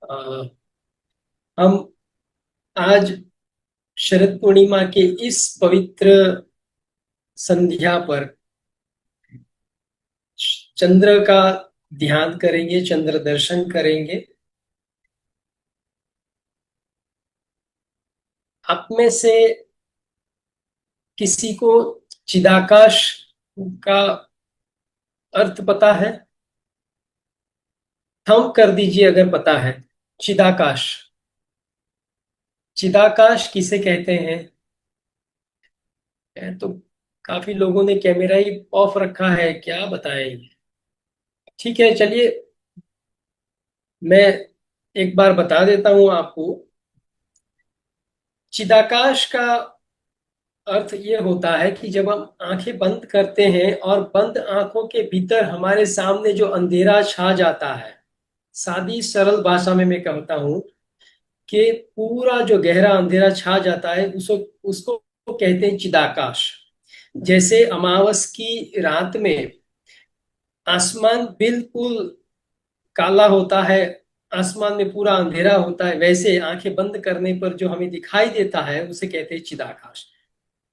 अ, हम आज शरद पूर्णिमा के इस पवित्र संध्या पर चंद्र का ध्यान करेंगे, चंद्र दर्शन करेंगे। आप में से किसी को चिदाकाश का अर्थ पता है? थंब कर दीजिए अगर पता है। चिदाकाश। चिदाकाश किसे कहते हैं? तो काफी लोगों ने कैमरा ही ऑफ रखा है, क्या बताएं। ठीक है, चलिए मैं एक बार बता देता हूं आपको। चिदाकाश का अर्थ ये होता है कि जब हम आंखें बंद करते हैं और बंद आंखों के भीतर हमारे सामने जो अंधेरा छा जाता है, सादी सरल भाषा में मैं कहता हूं कि पूरा जो गहरा अंधेरा छा जाता है, उसको उसको कहते हैं चिदाकाश। जैसे अमावस की रात में आसमान बिल्कुल काला होता है, आसमान में पूरा अंधेरा होता है, वैसे आंखें बंद करने पर जो हमें दिखाई देता है उसे कहते हैं चिदाकाश।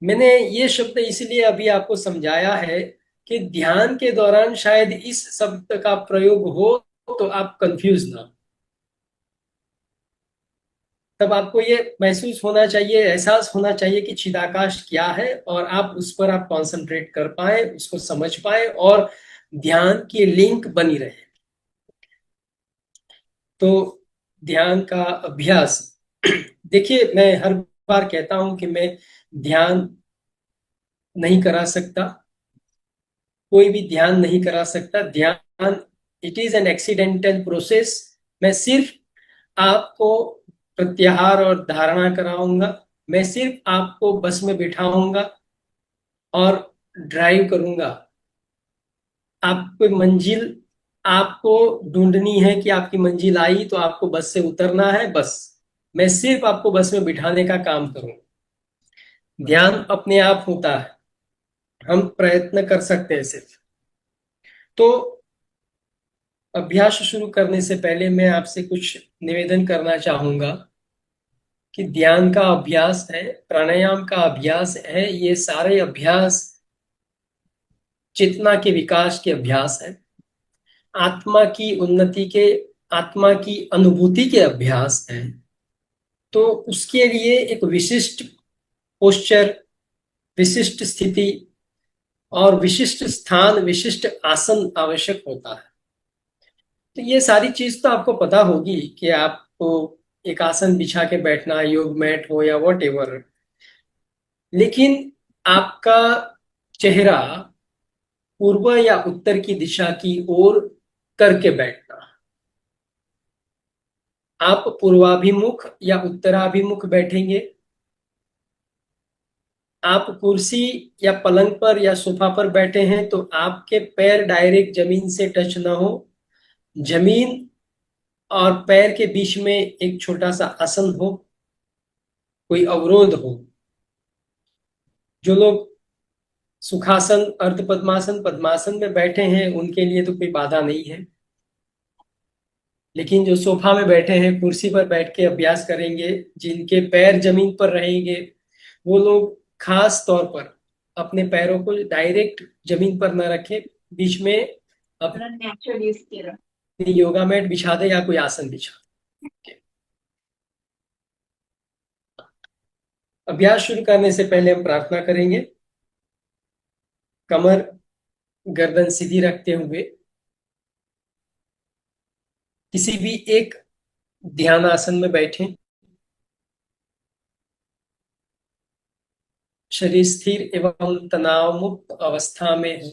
मैंने ये शब्द इसलिए अभी आपको समझाया है कि ध्यान के दौरान शायद इस शब्द का प्रयोग हो तो आप कंफ्यूज ना हो। तब आपको ये महसूस होना चाहिए, एहसास होना चाहिए कि चिदाकाश क्या है, और आप उस पर आप कंसंट्रेट कर पाए, उसको समझ पाए, और ध्यान की लिंक बनी रहे। तो ध्यान का अभ्यास, देखिए मैं हर बार कहता हूं कि मैं ध्यान नहीं करा सकता, कोई भी ध्यान नहीं करा सकता। ध्यान it is an accidental process. मैं सिर्फ आपको प्रत्याहार और धारणा कराऊंगा। मैं सिर्फ आपको बस में बिठाऊंगा और ड्राइव करूंगा। आपको मंजिल आपको ढूंढनी है कि आपकी मंजिल आई तो आपको बस से उतरना है, बस। मैं सिर्फ आपको बस में बिठाने का काम करूंगा। ध्यान अपने आप होता है, हम प्रयत्न कर सकते हैं सिर्फ। तो अभ्यास शुरू करने से पहले मैं आपसे कुछ निवेदन करना चाहूंगा कि ध्यान का अभ्यास है, प्राणायाम का अभ्यास है, ये सारे अभ्यास चेतना के विकास के अभ्यास है, आत्मा की उन्नति के, आत्मा की अनुभूति के अभ्यास है। तो उसके लिए एक विशिष्ट पोस्चर, विशिष्ट स्थिति और विशिष्ट स्थान, विशिष्ट आसन आवश्यक होता है। तो ये सारी चीज तो आपको पता होगी कि आपको एक आसन बिछा के बैठना, योग मैट हो या वॉट एवर, लेकिन आपका चेहरा पूर्व या उत्तर की दिशा की ओर करके बैठना। आप पूर्वाभिमुख या उत्तराभिमुख बैठेंगे। आप कुर्सी या पलंग पर या सोफा पर बैठे हैं तो आपके पैर डायरेक्ट जमीन से टच ना हो। जमीन और पैर के बीच में एक छोटा सा आसन हो, कोई अवरोध हो। जो लोग सुखासन, अर्ध पद्मासन, पद्मासन में बैठे हैं उनके लिए तो कोई बाधा नहीं है। लेकिन जो सोफा में बैठे हैं, कुर्सी पर बैठ के अभ्यास करेंगे, जिनके पैर जमीन पर रहेंगे, वो लोग खास तौर पर अपने पैरों को डायरेक्ट जमीन पर न रखें, बीच में अपना योगा मैट बिछा दे या कोई आसन बिछा दे। अभ्यास शुरू करने से पहले हम प्रार्थना करेंगे। कमर, गर्दन सीधी रखते हुए किसी भी एक ध्यान आसन में बैठें। शरीर स्थिर एवं तनाव मुक्त अवस्था में है।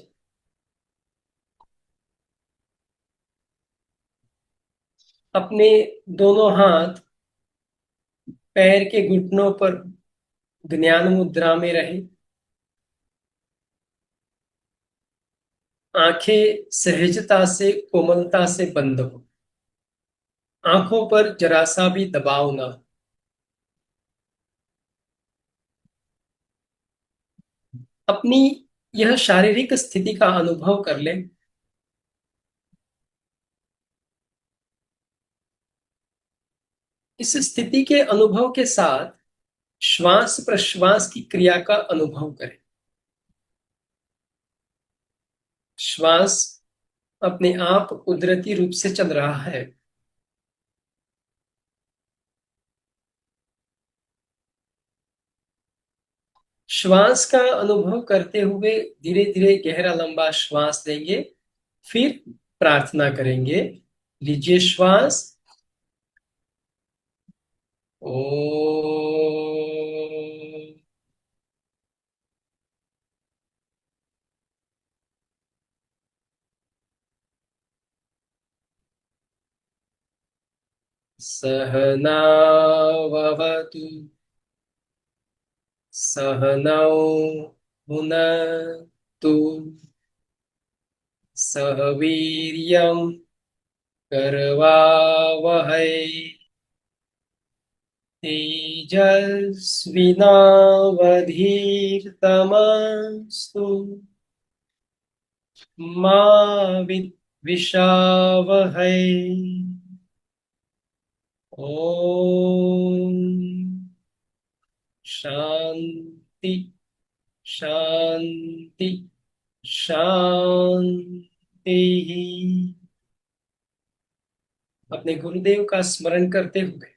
अपने दोनों हाथ पैर के घुटनों पर ज्ञान मुद्रा में रहे। आंखें सहजता से, कोमलता से बंद हो। आंखों पर जरा सा भी दबाव ना हो। अपनी यह शारीरिक स्थिति का अनुभव कर लें। इस स्थिति के अनुभव के साथ श्वास प्रश्वास की क्रिया का अनुभव करें। श्वास अपने आप कुदरती रूप से चल रहा है। श्वास का अनुभव करते हुए धीरे धीरे गहरा लंबा श्वास लेंगे, फिर प्रार्थना करेंगे। लीजिए श्वास। ओ सहनावतु सहनौ भुनक्तु सह वीर्यं करवावहै तेजस्विनावधीतमस्तु मा विद्विषावहै। ओम शांति शांति शांति। अपने गुरुदेव का स्मरण करते हुए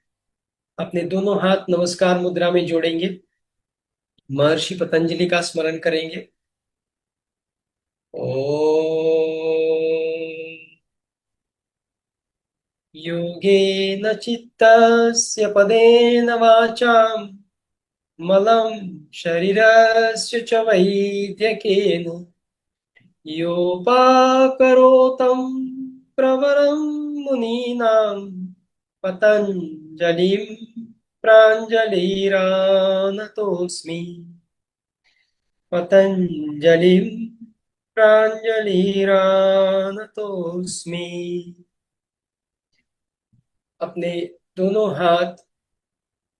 अपने दोनों हाथ नमस्कार मुद्रा में जोड़ेंगे। महर्षि पतंजलि का स्मरण करेंगे। ओम योगेन चित्तस्य पदेन वाचां मलं शरीरस्य च वैद्यकेन योपाकरोतं प्रवरं मुनीनां पतञ्जलिं प्राञ्जलिरानतोऽस्मि। पतञ्जलिं प्राञ्जलिरानतोऽस्मि। अपने दोनों हाथ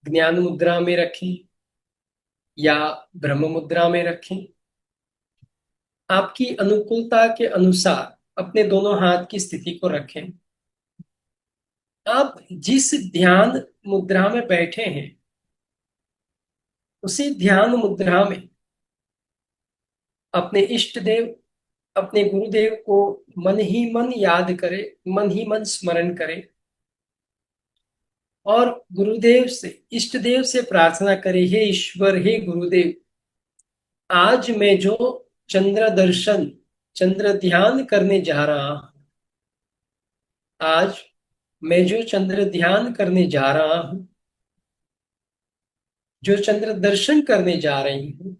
ज्ञान मुद्रा में रखें या ब्रह्म मुद्रा में रखें। आपकी अनुकूलता के अनुसार अपने दोनों हाथ की स्थिति को रखें। आप जिस ध्यान मुद्रा में बैठे हैं उसी ध्यान मुद्रा में अपने इष्ट देव, अपने गुरुदेव को मन ही मन याद करें, मन ही मन स्मरण करें और गुरुदेव से, इष्ट देव से प्रार्थना करें, हे ईश्वर, हे गुरुदेव, आज मैं जो चंद्र दर्शन, चंद्र ध्यान करने जा रहा हूं, आज मैं जो चंद्र ध्यान करने जा रहा हूं, जो चंद्र दर्शन करने जा रही हूं,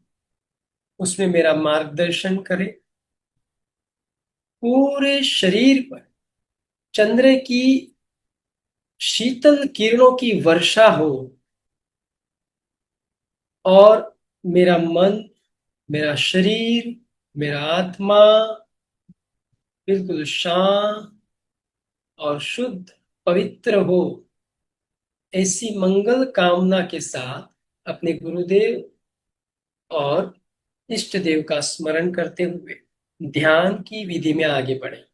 उसमें मेरा मार्गदर्शन करे। पूरे शरीर पर चंद्र की शीतल किरणों की वर्षा हो और मेरा मन, मेरा शरीर, मेरा आत्मा बिल्कुल शांत और शुद्ध, पवित्र हो। ऐसी मंगल कामना के साथ अपने गुरुदेव और इष्ट देव का स्मरण करते हुए ध्यान की विधि में आगे बढ़े।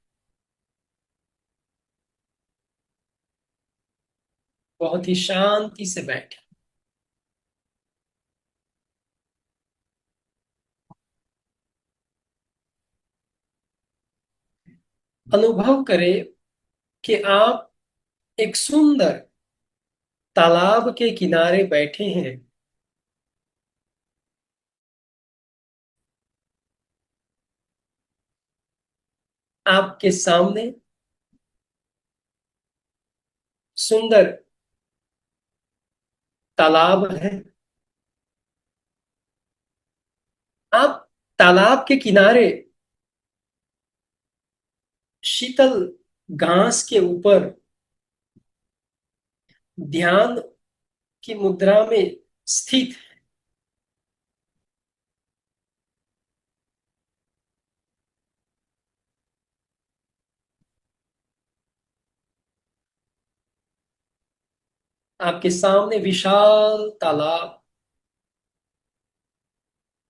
बहुत ही शांति से बैठे। अनुभव करें कि आप एक सुंदर तालाब के किनारे बैठे हैं। आपके सामने सुंदर तालाब है। आप तालाब के किनारे शीतल घास के ऊपर ध्यान की मुद्रा में स्थित है। आपके सामने विशाल तालाब,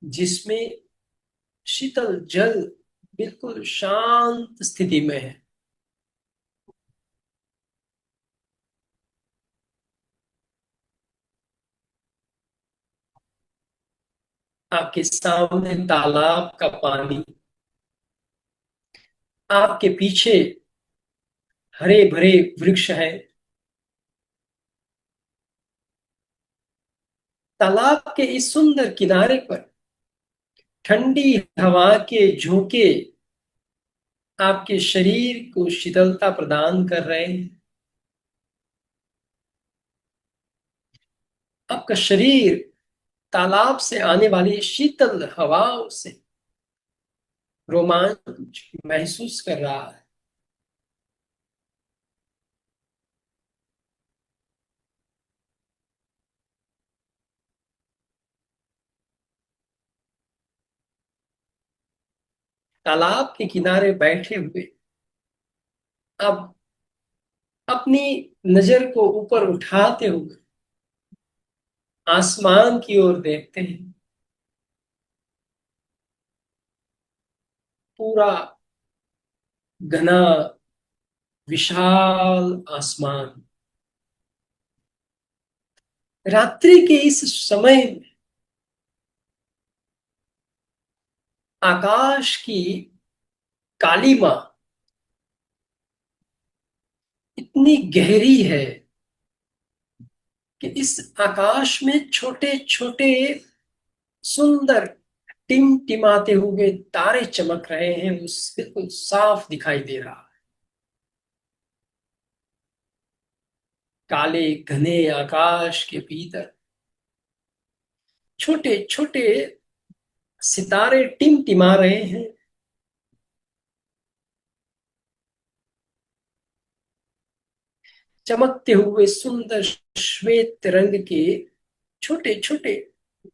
जिसमें शीतल जल बिल्कुल शांत स्थिति में है। आपके सामने तालाब का पानी, आपके पीछे हरे भरे वृक्ष हैं। तालाब के इस सुंदर किनारे पर ठंडी हवा के झोंके आपके शरीर को शीतलता प्रदान कर रहे हैं। आपका शरीर तालाब से आने वाली शीतल हवाओं से रोमांच महसूस कर रहा है। तालाब के किनारे बैठे हुए अब अपनी नजर को ऊपर उठाते हुए आसमान की ओर देखते हैं। पूरा घना विशाल आसमान। रात्रि के इस समय में आकाश की कालीमा इतनी गहरी है कि इस आकाश में छोटे छोटे सुंदर टिमटिमाते हुए तारे चमक रहे हैं। उस बिल्कुल साफ दिखाई दे रहा है। काले घने आकाश के भीतर छोटे छोटे सितारे टिमटिमा रहे हैं। चमकते हुए सुंदर श्वेत रंग के छोटे छोटे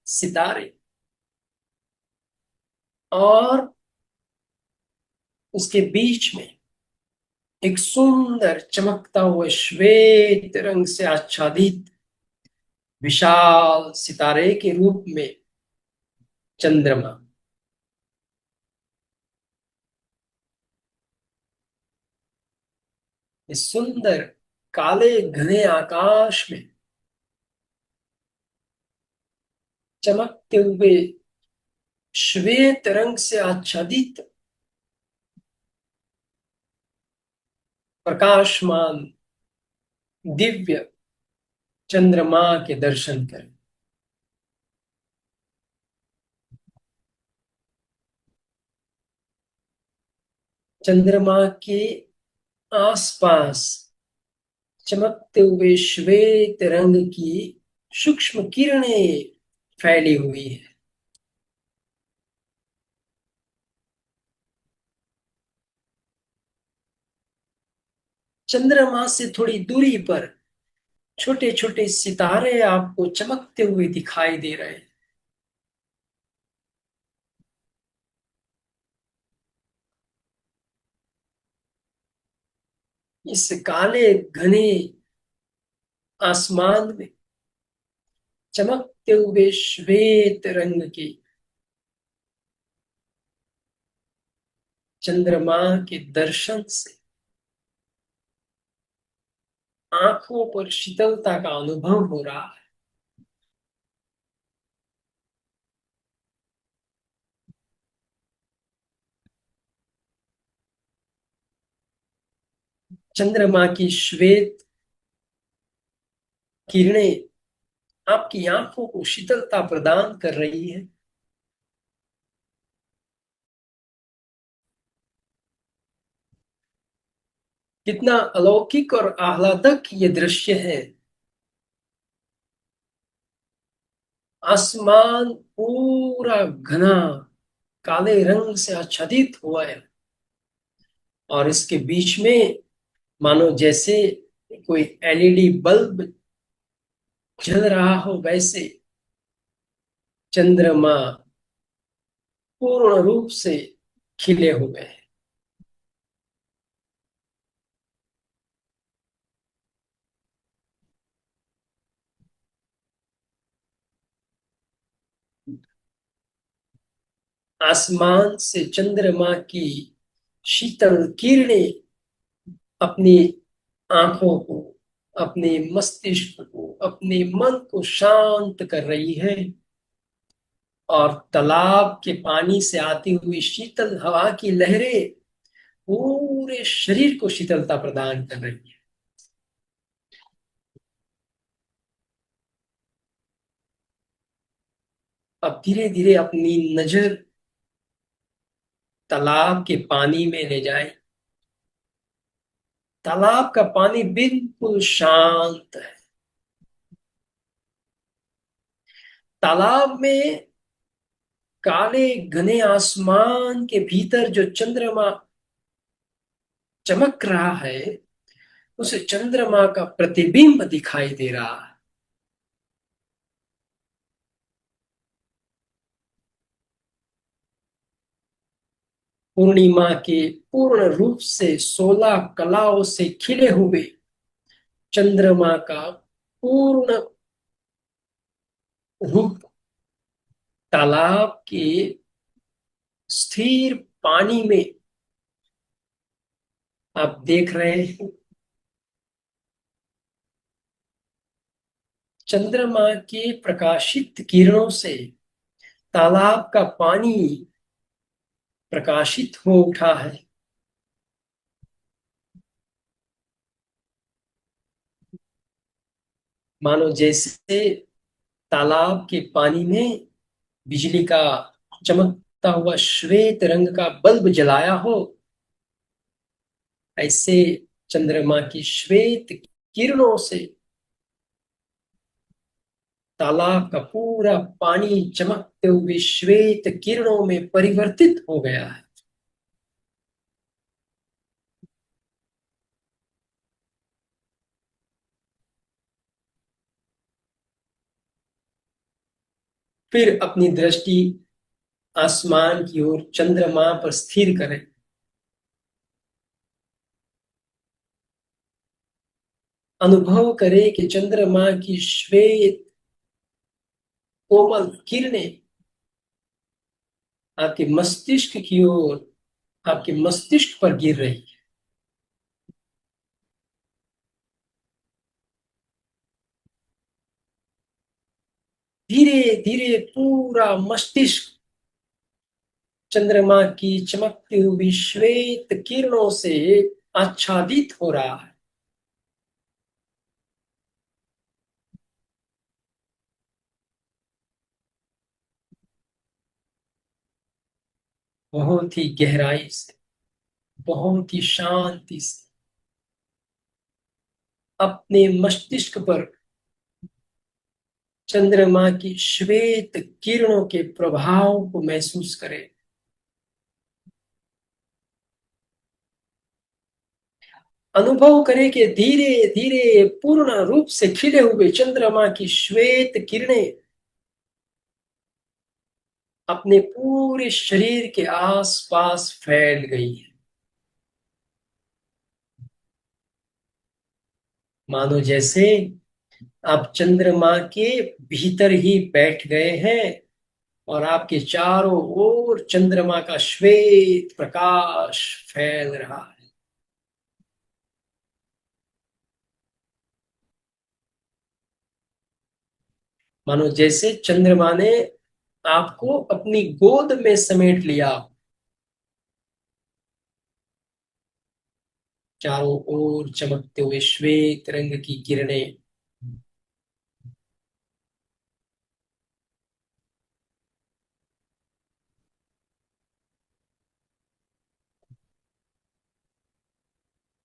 सितारे, और उसके बीच में एक सुंदर चमकता हुआ श्वेत रंग से आच्छादित विशाल सितारे के रूप में चंद्रमा। इस सुंदर काले घने आकाश में चमकते हुए श्वेत रंग से आच्छादित प्रकाशमान दिव्य चंद्रमा के दर्शन करें। चंद्रमा के आसपास चमकते हुए श्वेत रंग की सूक्ष्म किरणें फैली हुई है। चंद्रमा से थोड़ी दूरी पर छोटे छोटे सितारे आपको चमकते हुए दिखाई दे रहे हैं। इस काले घने आसमान में चमकते हुए श्वेत रंग की चंद्रमा के दर्शन से आंखों पर शीतलता का अनुभव हो रहा है। चंद्रमा की श्वेत किरणें आपकी आंखों को शीतलता प्रदान कर रही है। कितना अलौकिक और आह्लादक ये दृश्य है। आसमान पूरा घना काले रंग से आच्छादित हुआ है, और इसके बीच में मानो जैसे कोई एलईडी बल्ब जल रहा हो, वैसे चंद्रमा पूर्ण रूप से खिले हुए हैं। आसमान से चंद्रमा की शीतल किरणें अपनी आंखों को, अपने मस्तिष्क को, अपने मन को शांत कर रही है, और तालाब के पानी से आती हुई शीतल हवा की लहरें पूरे शरीर को शीतलता प्रदान कर रही है। अब धीरे धीरे अपनी नजर तालाब के पानी में ले जाए। तालाब का पानी बिल्कुल शांत है। तालाब में काले घने आसमान के भीतर जो चंद्रमा चमक रहा है, उसे चंद्रमा का प्रतिबिंब दिखाई दे रहा है। पूर्णिमा के पूर्ण रूप से 16 कलाओं से खिले हुए चंद्रमा का पूर्ण रूप तालाब के स्थिर पानी में आप देख रहे हैं। चंद्रमा के प्रकाशित किरणों से तालाब का पानी प्रकाशित हो उठा है। मानो जैसे तालाब के पानी में बिजली का चमकता हुआ श्वेत रंग का बल्ब जलाया हो, ऐसे चंद्रमा की श्वेत किरणों से तालाब का पूरा पानी चमकते हुए श्वेत किरणों में परिवर्तित हो गया है। फिर अपनी दृष्टि आसमान की ओर चंद्रमा पर स्थिर करें। अनुभव करें कि चंद्रमा की श्वेत कोमल किरणें आपके मस्तिष्क की ओर, आपके मस्तिष्क पर गिर रही है। धीरे धीरे पूरा मस्तिष्क चंद्रमा की चमकती हुई श्वेत किरणों से आच्छादित हो रहा है। बहुत ही गहराई से, बहुत ही शांति से अपने मस्तिष्क पर चंद्रमा की श्वेत किरणों के प्रभाव को महसूस करें। अनुभव करें कि धीरे धीरे पूर्ण रूप से खिले हुए चंद्रमा की श्वेत किरणें अपने पूरे शरीर के आसपास फैल गई है। मानो जैसे आप चंद्रमा के भीतर ही बैठ गए हैं और आपके चारों ओर चंद्रमा का श्वेत प्रकाश फैल रहा है। मानो जैसे चंद्रमा ने आपको अपनी गोद में समेट लिया। चारों ओर चमकते हुए श्वेत रंग की किरणें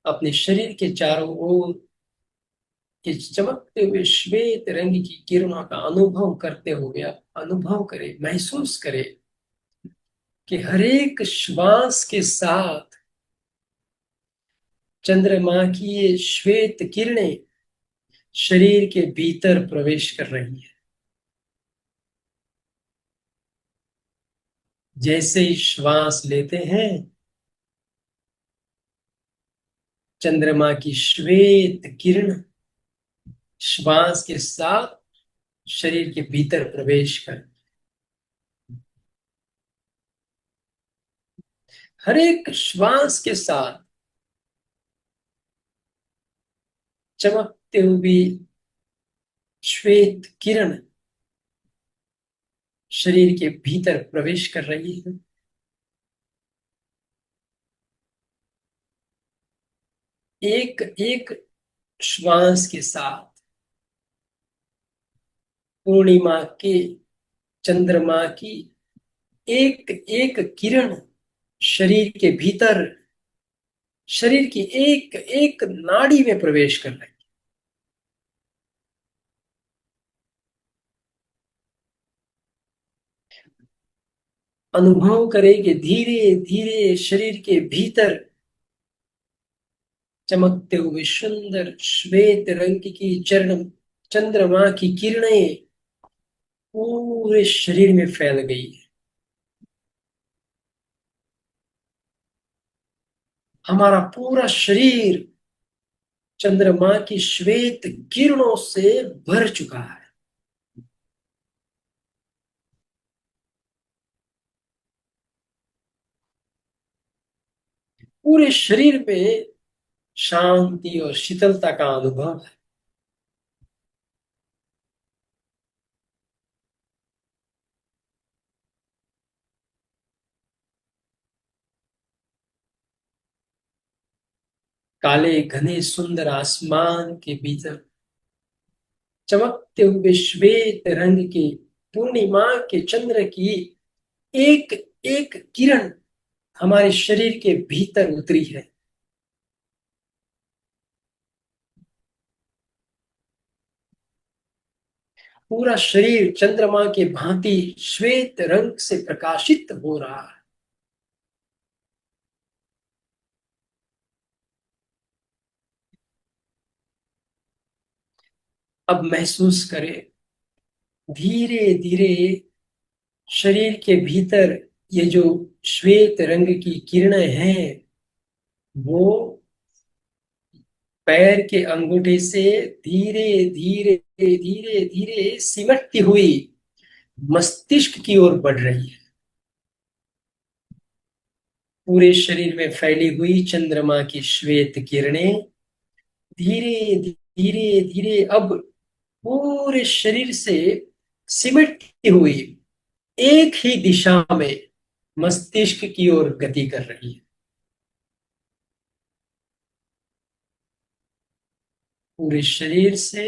अपने शरीर के चारों ओर के चमकते हुए श्वेत रंग की किरणों का अनुभव करते हुए आप अनुभव करें, महसूस करें कि हर एक श्वास के साथ चंद्रमा की ये श्वेत किरणें शरीर के भीतर प्रवेश कर रही है। जैसे ही श्वास लेते हैं, चंद्रमा की श्वेत किरण श्वास के साथ शरीर के भीतर प्रवेश कर हर एक श्वास के साथ चमकते हुए श्वेत किरण शरीर के भीतर प्रवेश कर रही है। एक एक श्वास के साथ पूर्णिमा के चंद्रमा की एक एक किरण शरीर के भीतर, शरीर की एक एक नाड़ी में प्रवेश कर रही है। अनुभव करें कि धीरे धीरे शरीर के भीतर चमकते हुए सुंदर श्वेत रंग की चरण चंद्रमा की किरणें पूरे शरीर में फैल गई है। हमारा पूरा शरीर चंद्रमा की श्वेत किरणों से भर चुका है। पूरे शरीर में शांति और शीतलता का अनुभव है। काले घने सुंदर आसमान के भीतर चमकते हुए श्वेत रंग की पूर्णिमा के चंद्र की एक एक किरण हमारे शरीर के भीतर उतरी है। पूरा शरीर चंद्रमा के भांति श्वेत रंग से प्रकाशित हो रहा है। अब महसूस करें, धीरे धीरे शरीर के भीतर ये जो श्वेत रंग की किरणें हैं, वो पैर के अंगूठे से धीरे धीरे धीरे धीरे सिमटती हुई मस्तिष्क की ओर बढ़ रही है। पूरे शरीर में फैली हुई चंद्रमा की श्वेत किरणें धीरे धीरे धीरे अब पूरे शरीर से सिमटती हुई एक ही दिशा में मस्तिष्क की ओर गति कर रही है। पूरे शरीर से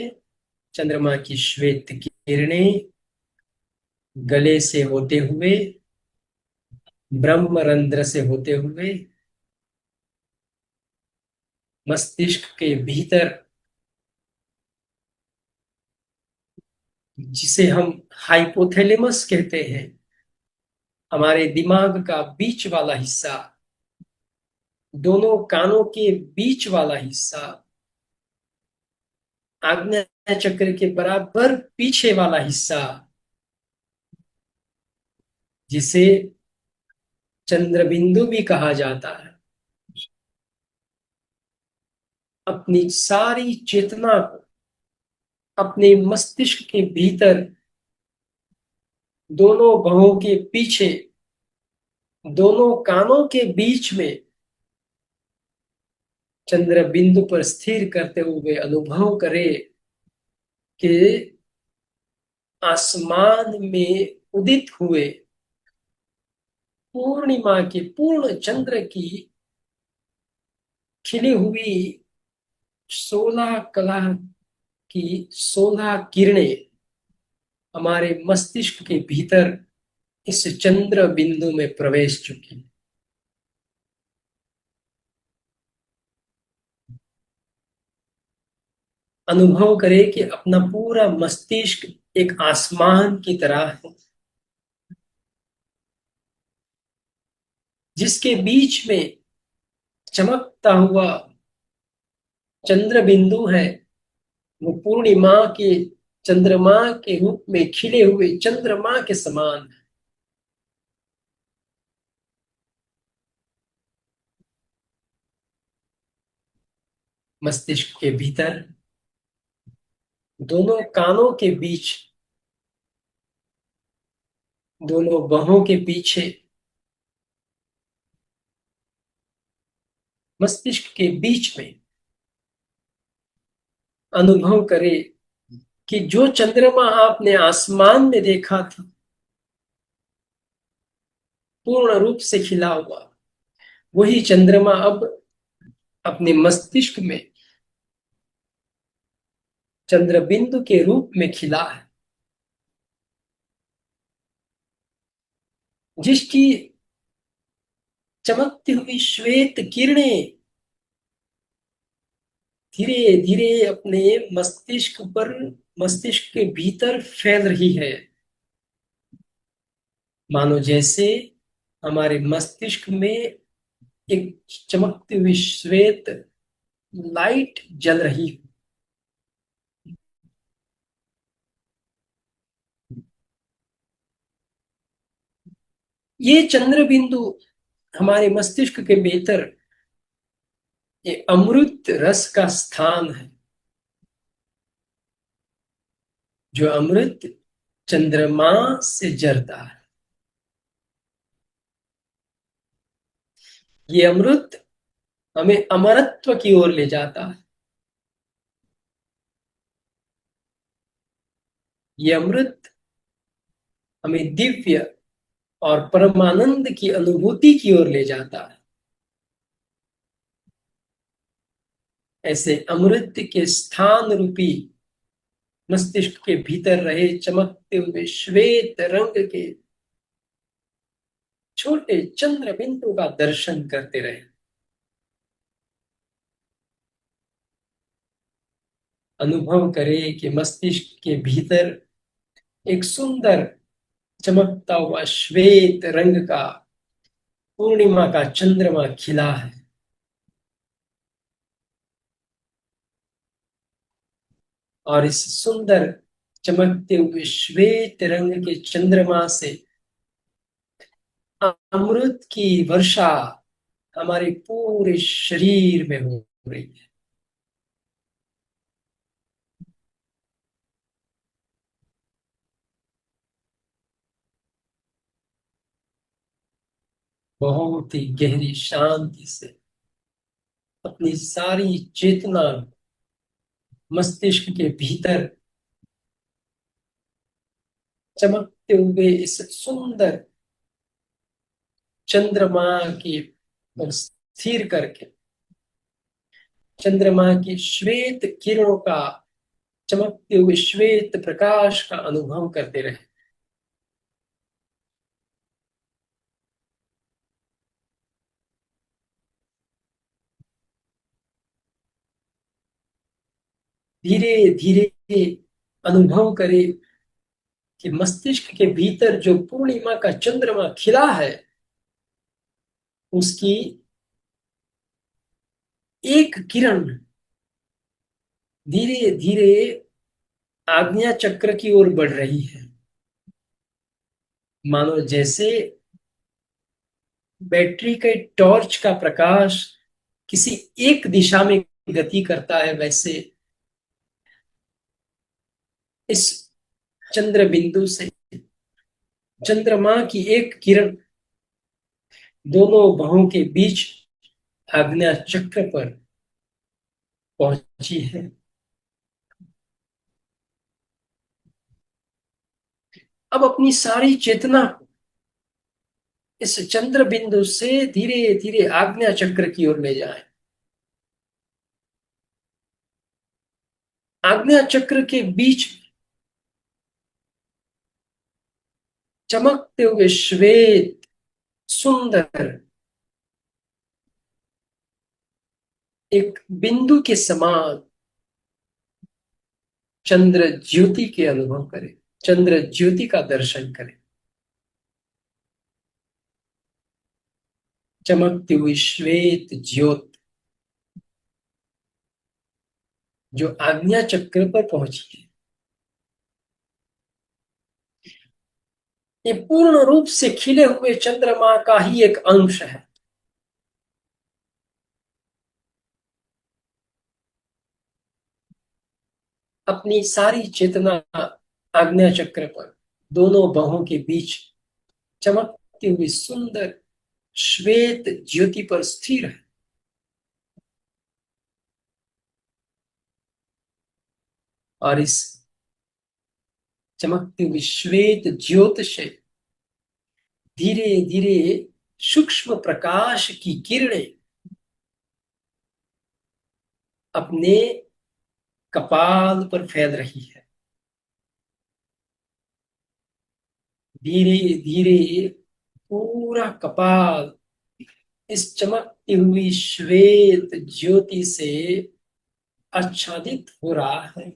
चंद्रमा की श्वेत किरणें गले से होते हुए, ब्रह्मरंध्र से होते हुए मस्तिष्क के भीतर, जिसे हम हाइपोथैलेमस कहते हैं, हमारे दिमाग का बीच वाला हिस्सा, दोनों कानों के बीच वाला हिस्सा, आज्ञा चक्र के बराबर पीछे वाला हिस्सा, जिसे चंद्रबिंदु भी कहा जाता है, अपनी सारी चेतना को अपने मस्तिष्क के भीतर, दोनों भवों के पीछे, दोनों कानों के बीच में चंद्र बिंदु पर स्थिर करते हुए अनुभव करे कि आसमान में उदित हुए पूर्णिमा के पूर्ण चंद्र की खिली हुई 16 कला की 16 किरणें हमारे मस्तिष्क के भीतर इस चंद्र बिंदु में प्रवेश चुकी। अनुभव करें कि अपना पूरा मस्तिष्क एक आसमान की तरह है, जिसके बीच में चमकता हुआ चंद्र बिंदु है। वो पूर्णिमा के चंद्रमा के रूप में खिले हुए चंद्रमा के समान है। मस्तिष्क के भीतर, दोनों कानों के बीच, दोनों बाहों के पीछे, मस्तिष्क के बीच में अनुभव करें कि जो चंद्रमा आपने आसमान में देखा था, पूर्ण रूप से खिला हुआ वही चंद्रमा अब अपने मस्तिष्क में चंद्रबिंदु के रूप में खिला है, जिसकी चमकती हुई श्वेत किरणें धीरे धीरे अपने मस्तिष्क के भीतर फैल रही है, मानो जैसे हमारे मस्तिष्क में एक चमकती हुई श्वेत लाइट जल रही हो। ये चंद्र बिंदु हमारे मस्तिष्क के भीतर ये अमृत रस का स्थान है, जो अमृत चंद्रमा से जरता है। ये अमृत हमें अमरत्व की ओर ले जाता है। ये अमृत हमें दिव्य और परमानंद की अनुभूति की ओर ले जाता है। ऐसे अमृत के स्थान रूपी मस्तिष्क के भीतर रहे चमकते हुए श्वेत रंग के छोटे चंद्र बिंदु का दर्शन करते रहे। अनुभव करें कि मस्तिष्क के भीतर एक सुंदर चमकता हुआ श्वेत रंग का पूर्णिमा का चंद्रमा खिला है, और इस सुंदर चमकते हुए श्वेत रंग के चंद्रमा से अमृत की वर्षा हमारे पूरे शरीर में हो रही है। बहुत ही गहरी शांति से अपनी सारी चेतना मस्तिष्क के भीतर चमकते हुए इस सुंदर चंद्रमा की पर स्थिर करके चंद्रमा की श्वेत किरणों का चमकते हुए श्वेत प्रकाश का अनुभव करते रहे। धीरे धीरे अनुभव करें कि मस्तिष्क के भीतर जो पूर्णिमा का चंद्रमा खिला है, उसकी एक किरण धीरे धीरे आज्ञा चक्र की ओर बढ़ रही है, मानो जैसे बैटरी के टॉर्च का प्रकाश किसी एक दिशा में गति करता है, वैसे इस चंद्र बिंदु से चंद्रमा की एक किरण दोनों बाहों के बीच आज्ञा चक्र पर पहुंची है। अब अपनी सारी चेतना इस चंद्र बिंदु से धीरे धीरे आज्ञा चक्र की ओर ले जाए। आज्ञा चक्र के बीच चमकते हुए श्वेत सुंदर एक बिंदु के समान चंद्र ज्योति के अनुभव करें, चंद्र ज्योति का दर्शन करें। चमकती हुई श्वेत ज्योत जो आज्ञा चक्र पर पहुंची है, ये पूर्ण रूप से खिले हुए चंद्रमा का ही एक अंश है। अपनी सारी चेतना आज्ञा चक्र पर दोनों बाहों के बीच चमकती हुई सुंदर श्वेत ज्योति पर स्थिर है, और इस चमकती हुई श्वेत ज्योत से धीरे धीरे सूक्ष्म प्रकाश की किरणें अपने कपाल पर फैल रही है। धीरे धीरे पूरा कपाल इस चमकती हुई श्वेत ज्योति से आच्छादित हो रहा है।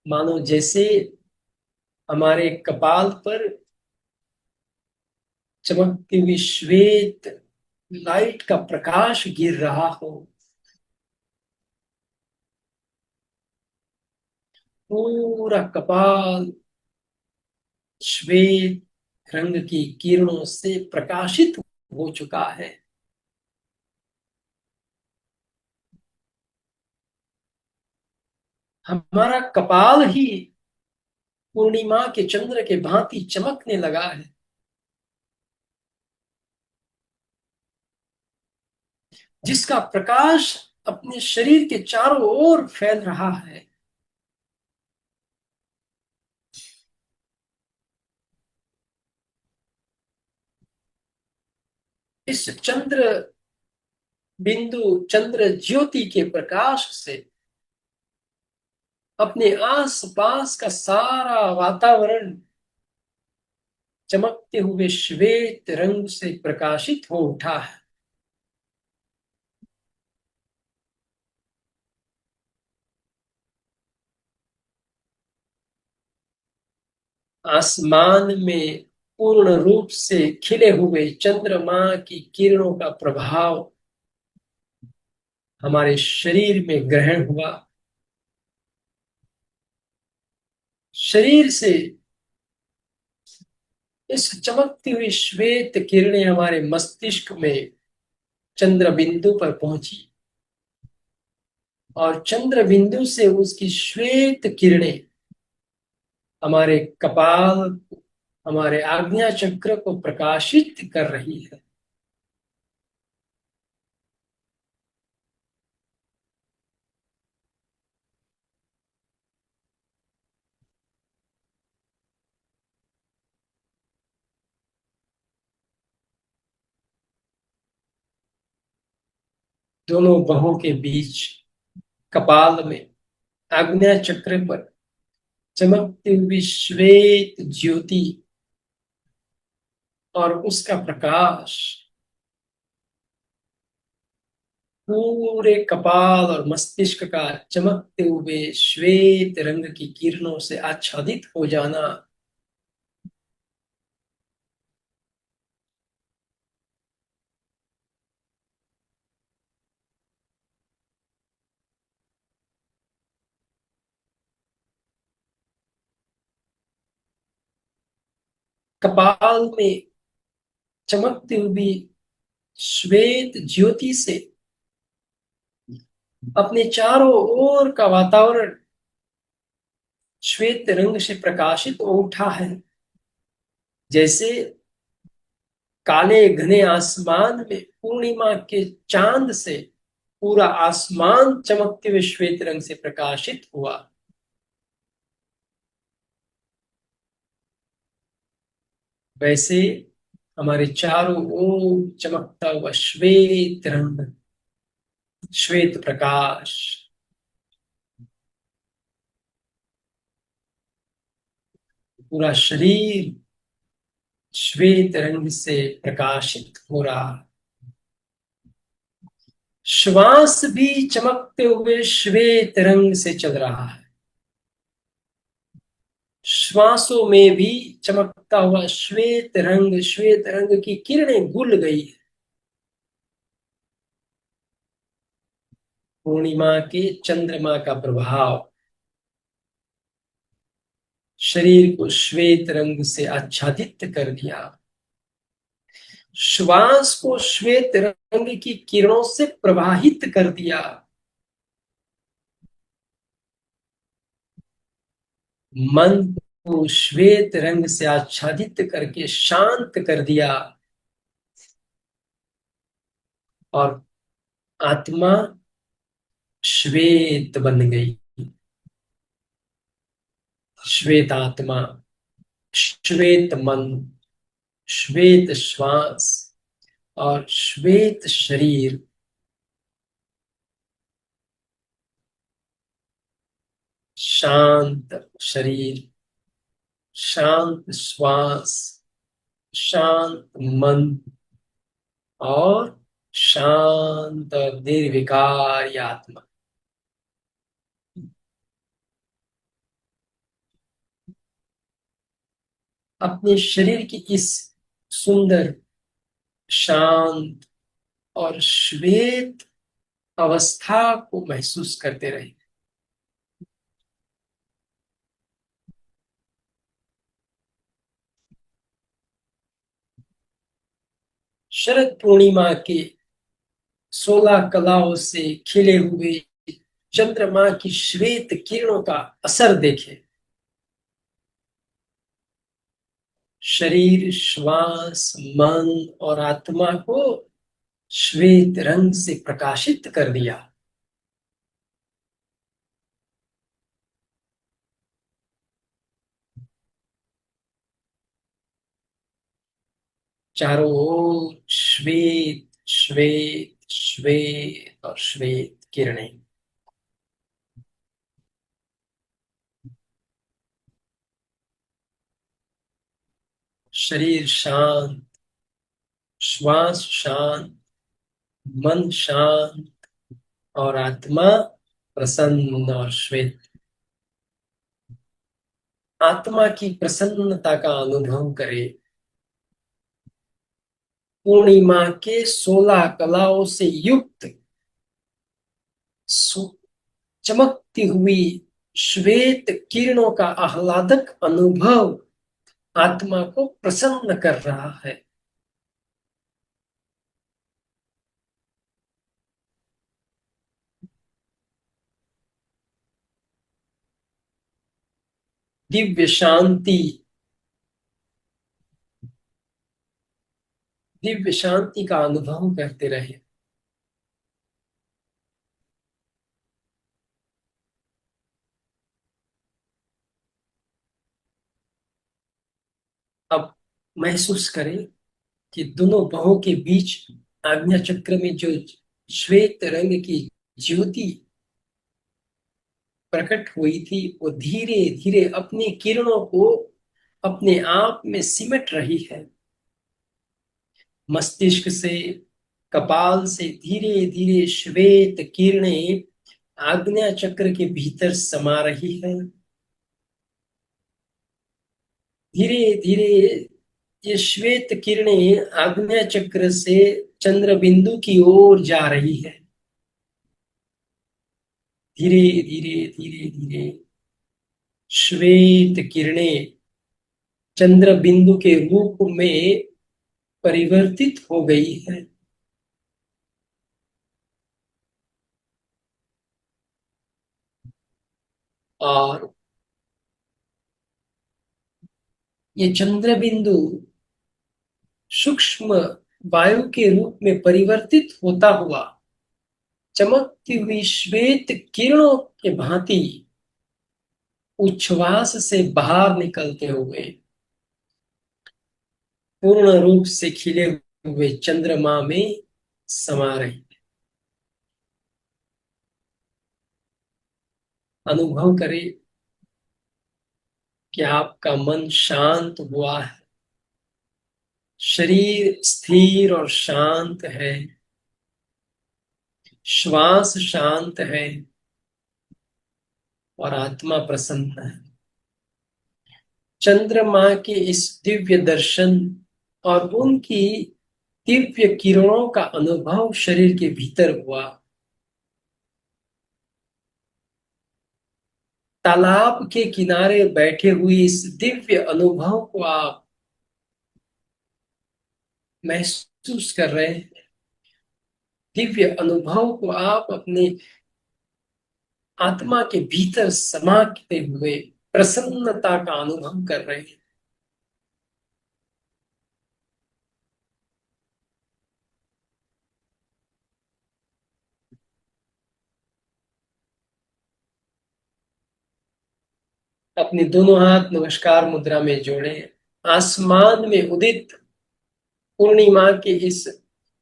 मानो जैसे हमारे कपाल पर चमकती हुई श्वेत लाइट का प्रकाश गिर रहा हो। पूरा कपाल श्वेत रंग की किरणों से प्रकाशित हो चुका है। हमारा कपाल ही पूर्णिमा के चंद्र के भांति चमकने लगा है। जिसका प्रकाश अपने शरीर के चारों ओर फैल रहा है। इस चंद्र बिंदु चंद्र ज्योति के प्रकाश से अपने आसपास का सारा वातावरण चमकते हुए श्वेत रंग से प्रकाशित हो उठा है। आसमान में पूर्ण रूप से खिले हुए चंद्रमा की किरणों का प्रभाव हमारे शरीर में ग्रहण हुआ। शरीर से इस चमकती हुई श्वेत किरणें हमारे मस्तिष्क में चंद्र बिंदु पर पहुंची और चंद्र बिंदु से उसकी श्वेत किरणें हमारे कपाल, हमारे आज्ञा चक्र को प्रकाशित कर रही है। दोनों बाहों के बीच कपाल में आज्ञा चक्र पर चमकती हुई श्वेत ज्योति और उसका प्रकाश पूरे कपाल और मस्तिष्क का चमकते हुए श्वेत रंग की किरणों से आच्छादित हो जाना कपाल में चमकती हुई श्वेत ज्योति से अपने चारों ओर का वातावरण श्वेत रंग से प्रकाशित हो उठा है। जैसे काले घने आसमान में पूर्णिमा के चांद से पूरा आसमान चमकते हुए श्वेत रंग से प्रकाशित हुआ। वैसे हमारे चारों ओर चमकता हुआ श्वेत रंग, श्वेत प्रकाश पूरा शरीर श्वेत रंग से प्रकाशित हो रहा। श्वास भी चमकते हुए श्वेत रंग से चल रहा है। श्वासों में भी चमकता हुआ श्वेत रंग की किरणें घुल गई है। पूर्णिमा के चंद्रमा का प्रभाव शरीर को श्वेत रंग से आच्छादित कर दिया। श्वास को श्वेत रंग की किरणों से प्रवाहित कर दिया। मन को श्वेत रंग से आच्छादित करके शांत कर दिया और आत्मा श्वेत बन गई। श्वेत आत्मा, श्वेत मन, श्वेत श्वास और श्वेत शरीर। शांत शरीर, शांत श्वास, शांत मन और शांत और निर्विकारी आत्मा। अपने शरीर की इस सुंदर, शांत और श्वेत अवस्था को महसूस करते रहे। शरद पूर्णिमा के 16 कलाओं से खिले हुए चंद्रमा की श्वेत किरणों का असर देखें। शरीर, श्वास, मन और आत्मा को श्वेत रंग से प्रकाशित कर दिया। चारों ओर श्वेत श्वेत श्वेत और श्वेत किरणें। शरीर शांत, श्वास शांत, मन शांत और आत्मा प्रसन्न और श्वेत। आत्मा की प्रसन्नता का अनुभव करें। पूर्णिमा के 16 कलाओं से युक्त चमकती हुई श्वेत किरणों का आह्लादक अनुभव आत्मा को प्रसन्न कर रहा है। दिव्य शांति, दिव्य शांति का अनुभव करते रहे। अब महसूस करें कि दोनों बाहों के बीच आज्ञा चक्र में जो श्वेत रंग की ज्योति प्रकट हुई थी, वो धीरे धीरे अपनी किरणों को अपने आप में सिमट रही है। मस्तिष्क से, कपाल से धीरे धीरे श्वेत किरणें आज्ञा चक्र के भीतर समा रही है। धीरे धीरे ये श्वेत किरणें आज्ञा चक्र से चंद्र बिंदु की ओर जा रही है। धीरे धीरे धीरे धीरे श्वेत किरणें चंद्र बिंदु के रूप में परिवर्तित हो गई है। और ये चंद्र बिंदु सूक्ष्म वायु के रूप में परिवर्तित होता हुआ चमकती हुई श्वेत किरणों के भांति उच्छ्वास से बाहर निकलते हुए पूर्ण रूप से खिले हुए चंद्रमा में समा रही। अनुभव करें कि आपका मन शांत हुआ है, शरीर स्थिर और शांत है, श्वास शांत है और आत्मा प्रसन्न है। चंद्रमा के इस दिव्य दर्शन और उनकी दिव्य किरणों का अनुभव शरीर के भीतर हुआ। तालाब के किनारे बैठे हुए इस दिव्य अनुभव को आप महसूस कर रहे हैं। दिव्य अनुभव को आप अपने आत्मा के भीतर समाते हुए प्रसन्नता का अनुभव कर रहे हैं। अपने दोनों हाथ नमस्कार मुद्रा में जोड़े, आसमान में उदित पूर्णिमा के इस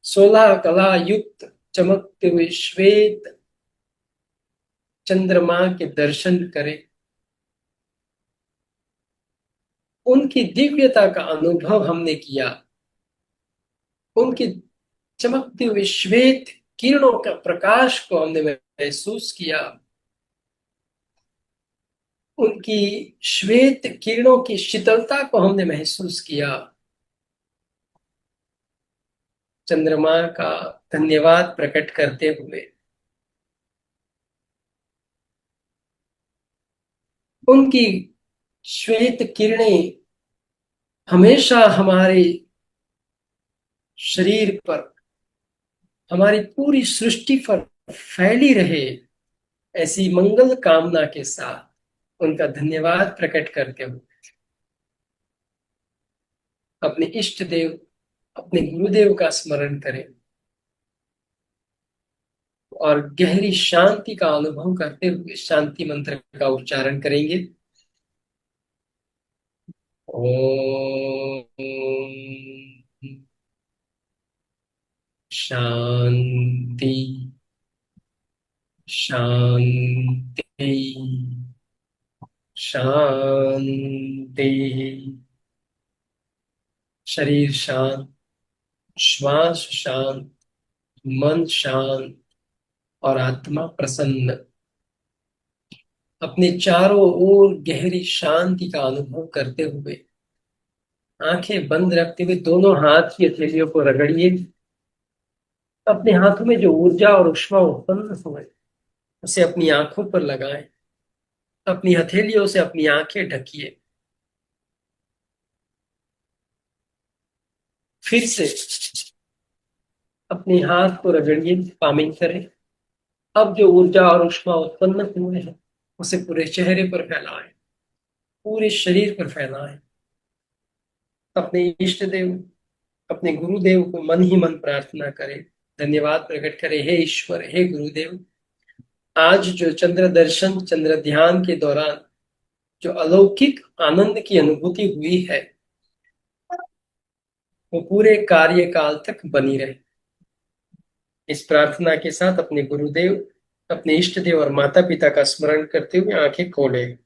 16 कला युक्त चमकते हुए श्वेत चंद्रमा के दर्शन करें, उनकी दिव्यता का अनुभव हमने किया, उनकी चमकते हुए श्वेत किरणों का प्रकाश को हमने महसूस किया, उनकी श्वेत किरणों की शीतलता को हमने महसूस किया। चंद्रमा का धन्यवाद प्रकट करते हुए उनकी श्वेत किरणें हमेशा हमारे शरीर पर, हमारी पूरी सृष्टि पर फैली रहे, ऐसी मंगल कामना के साथ उनका धन्यवाद प्रकट करते हुए अपने इष्ट देव, अपने गुरुदेव का स्मरण करें और गहरी शांति का अनुभव करते हुए शांति मंत्र का उच्चारण करेंगे। ओम शांति शांति शांति। शरीर शांत, श्वास शांत, मन शांत और आत्मा प्रसन्न। अपने चारों ओर गहरी शांति का अनुभव करते हुए आंखें बंद रखते हुए दोनों हाथ की हथेलियों को रगड़िए। अपने हाथों में जो ऊर्जा और ऊष्मा उत्पन्न हुए उसे अपनी आंखों पर लगाएं, अपनी हथेलियों से अपनी आंखें ढकिए। फिर से अपने हाथ को रगड़िए, पामिंग करें। अब जो ऊर्जा और ऊष्मा उत्पन्न हुए हैं उसे पूरे चेहरे पर फैलाएं, पूरे शरीर पर फैलाएं। अपने इष्ट देव, अपने गुरुदेव को मन ही मन प्रार्थना करें, धन्यवाद प्रकट करें। हे ईश्वर, हे गुरुदेव, आज जो चंद्र दर्शन, चंद्र ध्यान के दौरान जो अलौकिक आनंद की अनुभूति हुई है वो पूरे कार्यकाल तक बनी रहे। इस प्रार्थना के साथ अपने गुरुदेव, अपने इष्ट देव और माता पिता का स्मरण करते हुए आंखें खोलें।